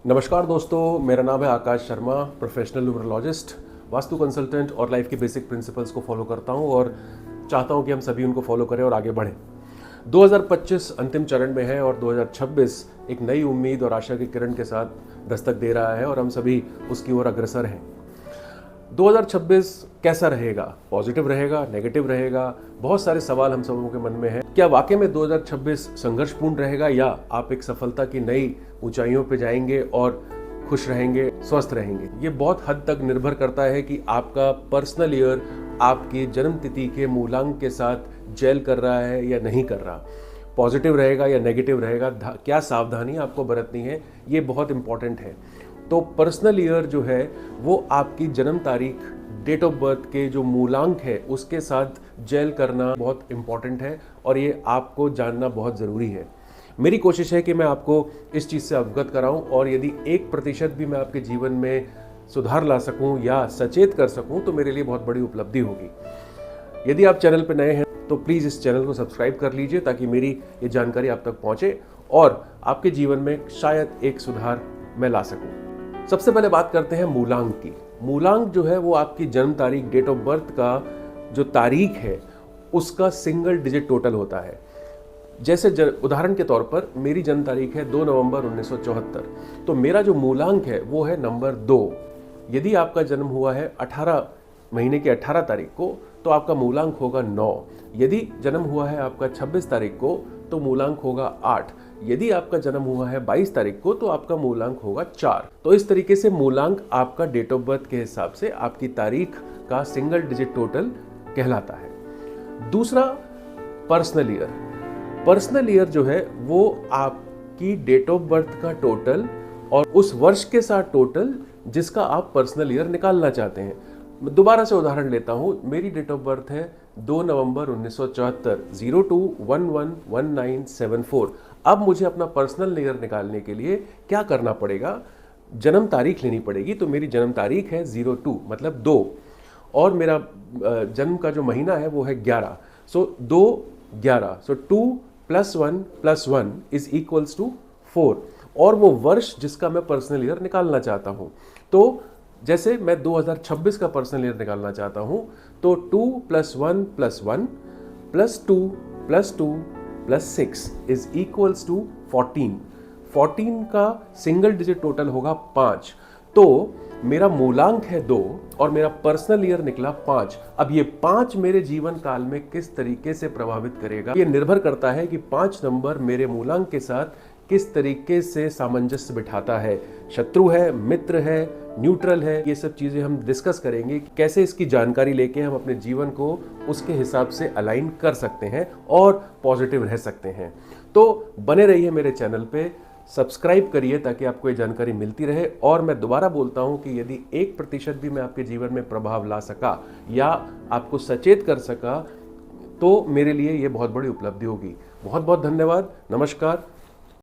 नमस्कार दोस्तों, मेरा नाम है Akash Sharma, professional numerologist, vastu consultant और लाइफ के बेसिक प्रिंसिपल्स को फॉलो करता हूं और चाहता हूं कि हम सभी उनको फॉलो करें और आगे बढ़ें। 2025 अंतिम चरण में है और 2026 एक नई उम्मीद और आशा की किरण के साथ दस्तक दे रहा है और हम सभी उसकी ओर अग्रसर हैं। 2026 कैसा रहेगा? पॉजिटिव रहेगा, नेगेटिव रहेगा? बहुत सारे सवाल हम सबों के मन में हैं। क्या वाकई में 2026 संघर्षपूर्ण रहेगा या आप एक सफलता की नई ऊंचाइयों पे जाएंगे और खुश रहेंगे, स्वस्थ रहेंगे? ये बहुत हद तक निर्भर करता है कि आपका पर्सनल ईयर आपकी जन्म तिथि के मूलांक के साथ जेल कर रहा है या नहीं कर रहा। पॉजिटिव रहेगा या नेगेटिव रहेगा, क्या सावधानी आपको बरतनी है, ये बहुत इंपॉर्टेंट है। तो पर्सनल ईयर जो है वो आपकी जन्म तारीख, डेट ऑफ बर्थ के जो मूलांक है उसके साथ जेल करना बहुत इंपॉर्टेंट है और ये आपको जानना बहुत ज़रूरी है। मेरी कोशिश है कि मैं आपको इस चीज़ से अवगत कराऊं और यदि 1% भी मैं आपके जीवन में सुधार ला सकूं या सचेत कर सकूं तो मेरे लिए बहुत बड़ी उपलब्धि होगी। यदि आप चैनल पर नए हैं तो प्लीज़ इस चैनल को सब्सक्राइब कर लीजिए ताकि मेरी ये जानकारी आप तक पहुँचे और आपके जीवन में शायद एक सुधार मैं ला सकूँ। सबसे पहले बात करते हैं मूलांक की। मूलांक जो है वो आपकी जन्म तारीख, डेट ऑफ बर्थ का जो तारीख है उसका सिंगल डिजिट टोटल होता है। जैसे उदाहरण के तौर पर मेरी जन्म तारीख है 2 नवंबर 1974, तो मेरा जो मूलांक है वो है नंबर 2। यदि आपका जन्म हुआ है 18 महीने की 18 तारीख को तो आपका मूलांक होगा 9। यदि जन्म हुआ है आपका 26 तारीख को तो मूलांक होगा 8। यदि आपका जन्म हुआ है 22 तारीख को तो आपका मूलांक होगा 4। तो इस तरीके से मूलांक आपका डेट ऑफ बर्थ के हिसाब से आपकी तारीख का सिंगल डिजिट टोटल कहलाता है। दूसरा, पर्सनल ईयर। पर्सनल ईयर जो है वो आपकी डेट ऑफ बर्थ का टोटल और उस वर्ष के साथ टोटल जिसका आप पर्सनल ईयर निकालना चाहते हैं। दोबारा से उदाहरण लेता हूं, मेरी डेट ऑफ बर्थ है 2 नवंबर 1974, 02111974। अब मुझे अपना पर्सनल ईयर निकालने के लिए क्या करना पड़ेगा? जन्म तारीख लेनी पड़ेगी। तो मेरी जन्म तारीख है 02 मतलब 2 और मेरा जन्म का जो महीना है वो है 11। सो 2 11, सो 2 + 1 + 1 इज इक्वल्स टू 4 और वो वर्ष जिसका मैं पर्सनल ईयर निकालना चाहता हूँ। तो जैसे मैं 2026 का पर्सनल ईयर निकालना चाहता हूं तो 2 + 1 + 1 + 2 + 2 + 6 इज इक्वल्स टू 14। 14 का सिंगल डिजिट टोटल होगा 5। तो मेरा मूलांक है 2 और मेरा पर्सनल ईयर निकला 5। अब ये 5 मेरे जीवन काल में किस तरीके से प्रभावित करेगा, ये निर्भर करता है कि 5 नंबर मेरे मूलांक के साथ किस तरीके से सामंजस्य बिठाता है। शत्रु है, मित्र है, न्यूट्रल है, ये सब चीज़ें हम डिस्कस करेंगे। कैसे इसकी जानकारी लेके हम अपने जीवन को उसके हिसाब से अलाइन कर सकते हैं और पॉजिटिव रह सकते हैं। तो बने रहिए मेरे चैनल पे, सब्सक्राइब करिए ताकि आपको ये जानकारी मिलती रहे। और मैं दोबारा बोलता हूँ कि यदि 1% भी मैं आपके जीवन में प्रभाव ला सका या आपको सचेत कर सका तो मेरे लिए ये बहुत बड़ी उपलब्धि होगी। बहुत बहुत धन्यवाद। नमस्कार।